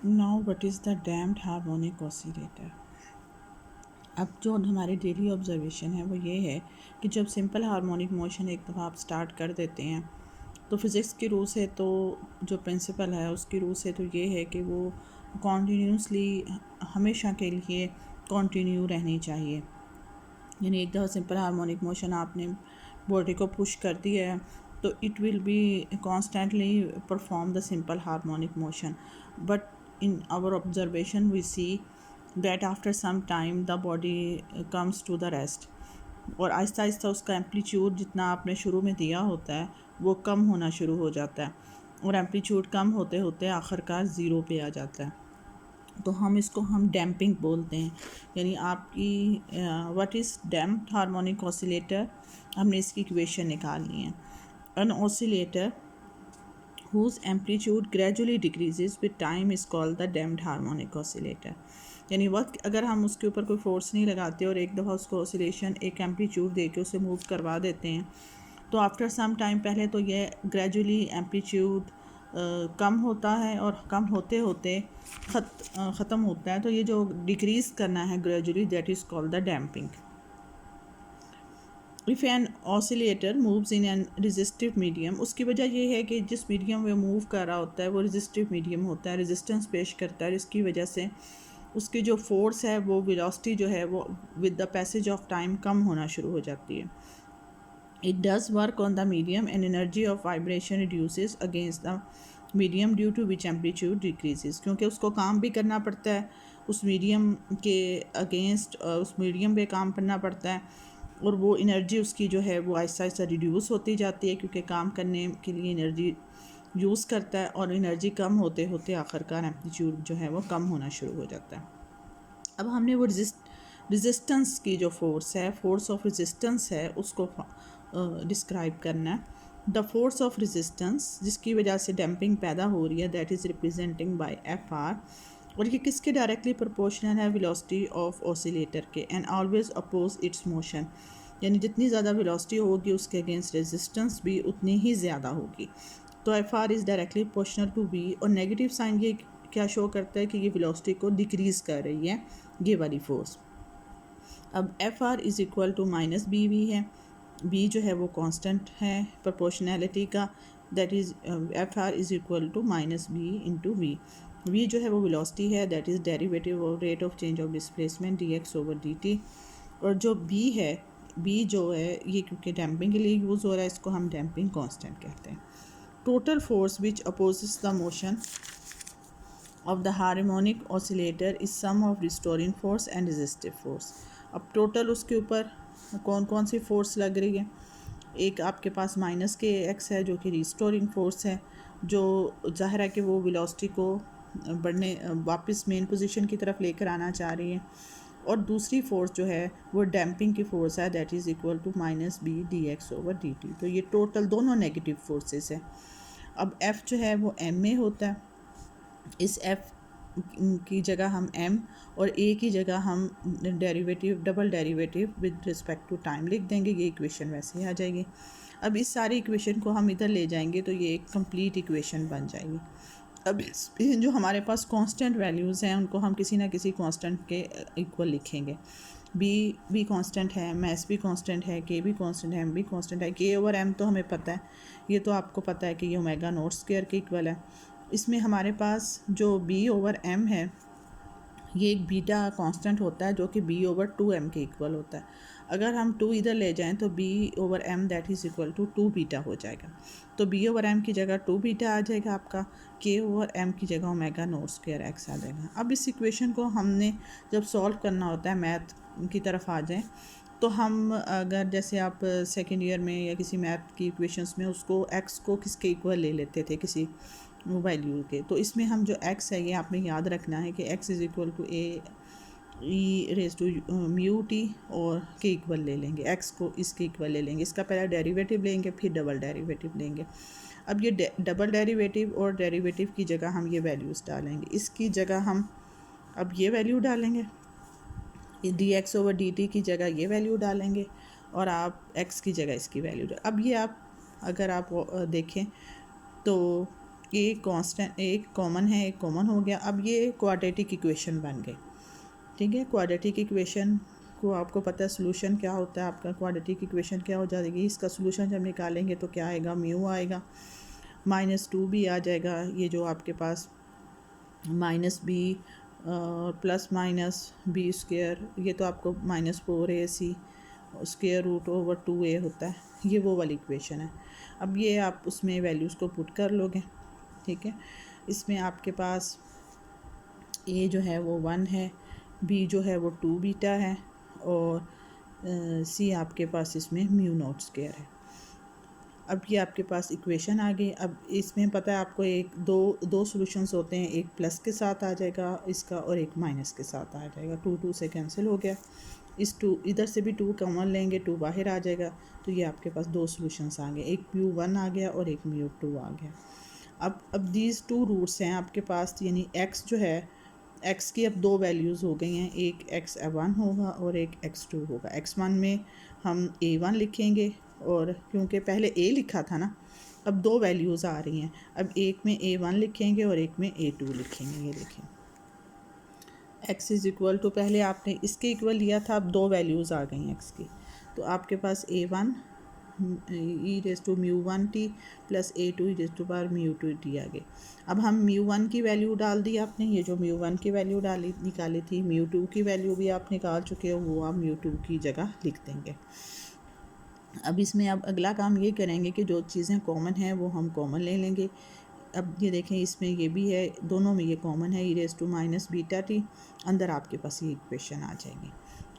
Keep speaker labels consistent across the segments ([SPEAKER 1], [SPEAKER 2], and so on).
[SPEAKER 1] Now what is the damped harmonic oscillator. अब जो हमारे डेली ऑब्जर्वेशन है वो ये है कि जब सिंपल हार्मोनिक मोशन एक दफ़ा आप स्टार्ट कर देते हैं तो फिज़िक्स की रूल से, तो जो प्रिंसिपल है उसकी रूल से तो ये है कि वो कॉन्टीन्यूसली हमेशा के लिए कंटिन्यू रहनी चाहिए। यानी एक दफ़ा सिंपल हार्मोनिक मोशन आपने बॉडी को पुश कर दिया है तो it will be constantly perform the simple harmonic motion, but in our observation we see that after some time the body comes to the rest, और आहिस्ता आहिस्ता उसका एम्पलीट्यूड जितना आपने शुरू में दिया होता है वो कम होना शुरू हो जाता है, और एम्पलीट्यूड कम होते होते आखिरकार ज़ीरो पे आ जाता है। तो हम डैम्पिंग बोलते हैं। यानी आपकी what is damped harmonic oscillator, हमने इसकी इक्वेशन निकालनी है। An oscillator whose amplitude gradually decreases with time is called the damped harmonic oscillator। यानी वक्त अगर हम उसके ऊपर कोई फोर्स नहीं लगाते और एक दफ़ा उसको ऑसिलेशन एक एम्पलीट्यूड दे के उसे मूव करवा देते हैं तो आफ्टर सम टाइम, पहले तो ये ग्रेजुअली एम्पलीट्यूड कम होता है और कम होते होते ख़त्म होता है, तो ये जो डिक्रीज़ करना है gradually, that is called the damping. If an oscillator moves in an resistive medium, उसकी वजह ये है कि जिस मीडियम में मूव कर रहा होता है वो रेजिस्टिव मीडियम होता है, रेजिस्टेंस पेश करता है, इसकी वजह से उसकी जो फोर्स है वो वेलोसिटी जो है वो with the passage of time कम होना शुरू हो जाती है। It does work on the medium and energy of vibration reduces against the medium due to which amplitude decreases, क्योंकि उसको काम भी करना पड़ता है उस मीडियम के अगेंस्ट, उस मीडियम पे काम करना पड़ता है, और वो एनर्जी उसकी जो है वो आहिस्ता आहिस्ता रिड्यूस होती जाती है क्योंकि काम करने के लिए एनर्जी यूज़ करता है, और एनर्जी कम होते होते आखिरकार एम्पलीट्यूड जो है वो कम होना शुरू हो जाता है। अब हमने वो रेजिस्टेंस की जो फोर्स है, फोर्स ऑफ रेजिस्टेंस है, उसको डिस्क्राइब करना है। द फोर्स ऑफ रेजिस्टेंस जिसकी वजह से डैम्पिंग पैदा हो रही है, that is representing by F R, और ये किसके डायरेक्टली प्रोपोर्शनल है, वेलोसिटी ऑफ ऑसिलेटर के, and always oppose its motion. यानी जितनी ज़्यादा वेलोसिटी होगी उसके अगेंस्ट रेजिस्टेंस भी उतनी ही ज़्यादा होगी। तो F R is directly proportional to V, और नेगेटिव साइन ये क्या शो करता है कि ये वेलोसिटी को डिक्रीज़ कर रही है ये वाली फोर्स। अब F R is equal to minus B V है, बी जो है वो कांस्टेंट है प्रोपोर्शनैलिटी का, that is F R is equal to minus B into V. V जो है वो वेलोसिटी है, that is derivative of rate of change of displacement D X over D T, और जो बी है, बी जो है ये क्योंकि डैम्पिंग के लिए यूज़ हो रहा है, इसको हम डैम्पिंग कांस्टेंट कहते हैं। Total force which opposes the motion of the harmonic oscillator is sum of restoring force and resistive force। अब टोटल उसके ऊपर कौन कौन सी फोर्स लग रही है, एक आपके पास माइनस के एक्स है जो कि रिस्टोरिंग फोर्स है, जो जाहिर है कि वो वेलोसिटी को बढ़ने वापस मेन पोजीशन की तरफ लेकर आना चाह रही है, और दूसरी फोर्स जो है वो डैम्पिंग की फोर्स है, that is equal to minus B D X over D T. तो ये टोटल दोनों नेगेटिव फोर्सेस है। अब एफ़ जो है वो एम में होता है, इस एफ़ की जगह हम एम और ए की जगह हम derivative double derivative with respect to time लिख देंगे, ये इक्वेशन वैसे ही आ जाएगी। अब इस सारी इक्वेशन को हम इधर ले जाएंगे तो ये एक कंप्लीट इक्वेशन बन जाएगी। अब इस जो हमारे पास कांस्टेंट वैल्यूज़ हैं उनको हम किसी ना किसी कांस्टेंट के इक्वल लिखेंगे। बी भी कांस्टेंट है, मैस भी कांस्टेंट है, के भी कांस्टेंट है, एम भी कांस्टेंट है, के ओवर एम तो हमें पता है, ये तो आपको पता है कि ये ओमेगा नॉट स्क्वायर के इक्वल है। इसमें हमारे पास जो बी ओवर एम है ये एक बीटा कांस्टेंट होता है जो कि बी ओवर टू एम के इक्वल होता है। अगर हम टू इधर ले जाएं तो B over M that is equal to two beta हो जाएगा, तो बी ओवर एम की जगह टू बीटा आ जाएगा आपका, के ओवर एम की जगह ओमेगा नॉट स्क्वायर एक्स आ जाएगा। अब इस इक्वेशन को हमने जब सॉल्व करना होता है, मैथ की तरफ आ जाएं तो हम अगर जैसे आप सेकेंड ईयर में या किसी मैथ की इक्वेशंस में उसको एक्स को किसके इक्वल ले लेते थे, किसी वैल्यू के, तो इसमें हम जो एक्स है ये आपने याद रखना है कि X is equal to A E raise to mu T, और के इक्वल ले लेंगे, एक्स को इसके इक्वल ले लेंगे, इसका पहला डेरिवेटिव लेंगे फिर डबल डेरिवेटिव लेंगे। अब ये डबल डेरिवेटिव और डेरिवेटिव की जगह हम ये वैल्यूज़ डालेंगे, इसकी जगह हम अब ये वैल्यू डालेंगे, D X over D T की जगह ये वैल्यू डालेंगे, और आप एक्स की जगह इसकी वैल्यू अब ये आप अगर आप देखें तो एक कांस्टेंट, एक कॉमन है, एक कॉमन हो गया। अब ये क्वाड्रेटिक इक्वेशन बन गई, ठीक है। क्वाड्रेटिक इक्वेशन को आपको पता है सोल्यूशन क्या होता है आपका, क्वाड्रेटिक इक्वेशन क्या हो जाएगी, इसका सोल्यूशन जब निकालेंगे तो क्या आएगा, म्यू आएगा, -2 भी आ जाएगा, ये जो आपके पास -b plus minus B square, ये तो आपको -4ac square root over 2a होता है, ये वो वाली इक्वेशन है। अब ये आप उसमें वैल्यूज़ को पुट कर लोगे, ठीक है। इसमें आपके पास a जो है वो 1 है, b जो है वो 2 बीटा है, और c आपके पास इसमें म्यू नॉट स्क्वेयर है। अब ये आपके पास इक्वेशन आ गई। अब इसमें पता है आपको एक दो सॉल्यूशंस होते हैं, एक प्लस के साथ आ जाएगा इसका और एक माइनस के साथ आ जाएगा। 2 से कैंसिल हो गया, इस 2 इधर से भी 2 कॉमन लेंगे, 2 बाहर आ जाएगा, तो ये आपके पास दो सॉल्यूशंस आ गए, एक μ1 आ गया और एक μ2 आ गया। अब दीज 2 रूट्स हैं आपके पास, यानी x जो है, x की अब दो वैल्यूज़ हो गई हैं, एक x1 होगा और एक x2 होगा। x1 में हम a1 लिखेंगे, और क्योंकि पहले a लिखा था ना, अब दो वैल्यूज़ आ रही हैं, अब एक में a1 लिखेंगे और एक में a2 लिखेंगे। ये देखें, x इज़ इक्वल टू, पहले आपने इसके इक्वल लिया था, अब दो वैल्यूज़ आ गई x की, तो आपके पास a1 e⁻μ1t plus a2 e⁻μ2t आ गई। अब हम μ1 की वैल्यू डाल दी आपने, ये जो μ1 की वैल्यू निकाली थी, μ2 की वैल्यू भी आप निकाल चुके हो, वो आप μ2 की जगह लिख देंगे। अब इसमें अब अगला काम ये करेंगे कि जो चीज़ें कॉमन हैं वो हम कॉमन ले लेंगे। अब ये देखें, इसमें ये भी है, दोनों में ये कॉमन है, e⁻−βt, अंदर आपके पास ये इक्वेशन आ जाएगी।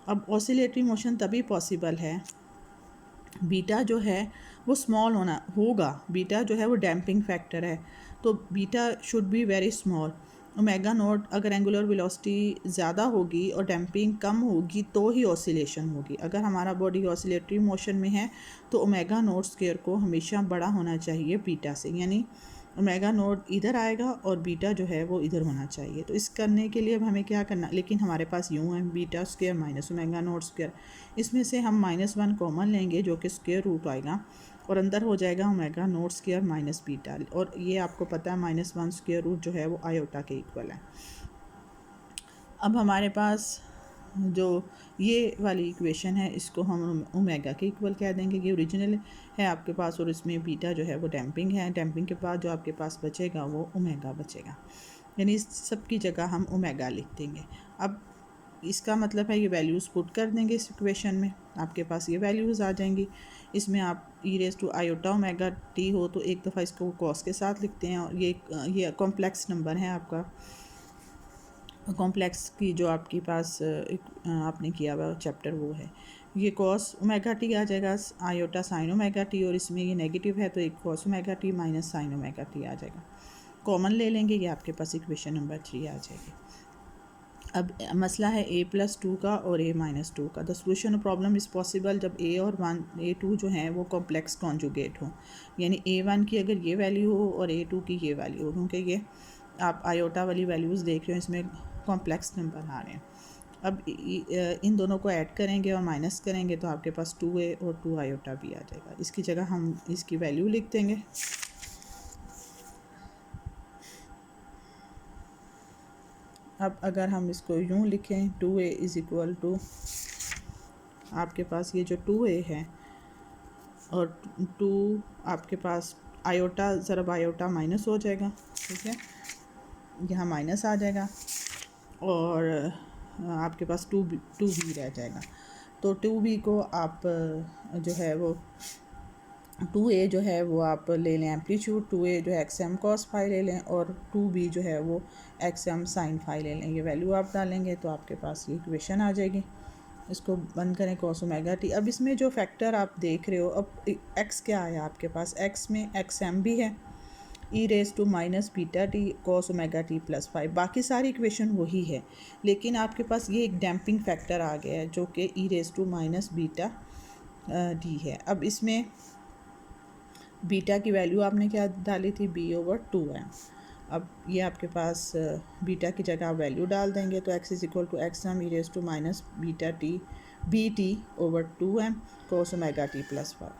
[SPEAKER 1] अब ऑसिलेटरी मोशन तभी पॉसिबल है, बीटा जो है वो स्मॉल होगा, बीटा जो है वो डैम्पिंग फैक्टर है, तो beta should be very small. Omega naught, अगर एंगुलर वेलोसिटी ज़्यादा होगी और डैम्पिंग कम होगी तो ही ऑसिलेशन होगी। अगर हमारा बॉडी ऑसिलेटरी मोशन में है तो ओमेगा नॉट स्क्वायर को हमेशा बड़ा होना चाहिए बीटा से, यानी ओमेगा नॉट इधर आएगा और बीटा जो है वो इधर होना चाहिए। तो इस करने के लिए अब हमें क्या करना, लेकिन हमारे पास यूँ है, beta square minus omega naught square, इसमें से हम -1 कॉमन लेंगे जो कि स्क्वायर रूट आएगा, और अंदर हो जाएगा omega naught square minus beta, और ये आपको पता है -1 स्क्वायर रूट जो है वो आयोटा के इक्वल है। अब हमारे पास जो ये वाली इक्वेशन है, इसको हम ओमेगा के इक्वल कह देंगे, ये ओरिजिनल है आपके पास, और इसमें बीटा जो है वो डैम्पिंग है, डैम्पिंग के बाद जो आपके पास बचेगा वो ओमेगा बचेगा, यानी इस सब की जगह हम ओमेगा लिख देंगे। अब इसका मतलब है ये वैल्यूज़ पुट कर देंगे इस इक्वेशन में, आपके पास ये वैल्यूज़ आ जाएंगी। इसमें आप e⁻⁻ हो तो एक दफ़ा इसको कॉस के साथ लिखते हैं, और ये कॉम्प्लेक्स नंबर है आपका, कॉम्प्लेक्स की जो आपके पास आपने किया हुआ चैप्टर वो है, ये cos ω t आ जाएगा, आयोटा sin ω t, और इसमें ये नेगेटिव है तो एक cos ω t minus sin ω t आ जाएगा। कॉमन ले लेंगे, ये आपके पास इक्वेशन नंबर 3 आ जाएगी। अब मसला है a+2 का और a-2 का। The solution problem is possible जब a और a2 जो हैं वो कॉम्प्लेक्स कॉन्जुगेट हो, यानी a1 की अगर ये वैल्यू हो और a2 की ये वैल्यू हो, क्योंकि ये आप आयोटा वाली वैल्यूज़ देख रहे हो, इसमें कॉम्प्लेक्स नंबर आ रहे हैं। अब इन दोनों को ऐड करेंगे और माइनस करेंगे तो आपके पास 2a और 2 आयोटा भी आ जाएगा। इसकी जगह हम इसकी वैल्यू लिख देंगे। अब अगर हम इसको यूँ लिखें, 2a इज़ इक्वल टू, आपके पास ये जो 2a है और 2 आपके पास आयोटा ज़रब आयोटा माइनस हो जाएगा, ठीक है, यहाँ माइनस आ जाएगा, और आपके पास 2b रह जाएगा। तो 2b को आप जो है वो 2a जो है वो आप ले लें एम्पलीट्यूड, 2a जो है xm cos फाई ले लें, और 2b जो है वो xm sin फाई ले लें। ये वैल्यू आप डालेंगे तो आपके पास ये इक्वेशन आ जाएगी। इसको बंद करें, cos ओमेगा t। अब इसमें जो फैक्टर आप देख रहे हो, अब x क्या आया आपके पास, x में xm भी है, e⁻−βt cos omega t plus 5, बाकी सारी इक्वेशन वही है, लेकिन आपके पास ये एक डैम्पिंग फैक्टर आ गया है जो कि e⁻−βt है। अब इसमें बीटा की वैल्यू आपने क्या डाली थी, b/2 है। अब ये आपके पास बीटा की जगह आप वैल्यू डाल देंगे, तो x is equal to xm e⁻−βt bt/2m cos omega t plus 5।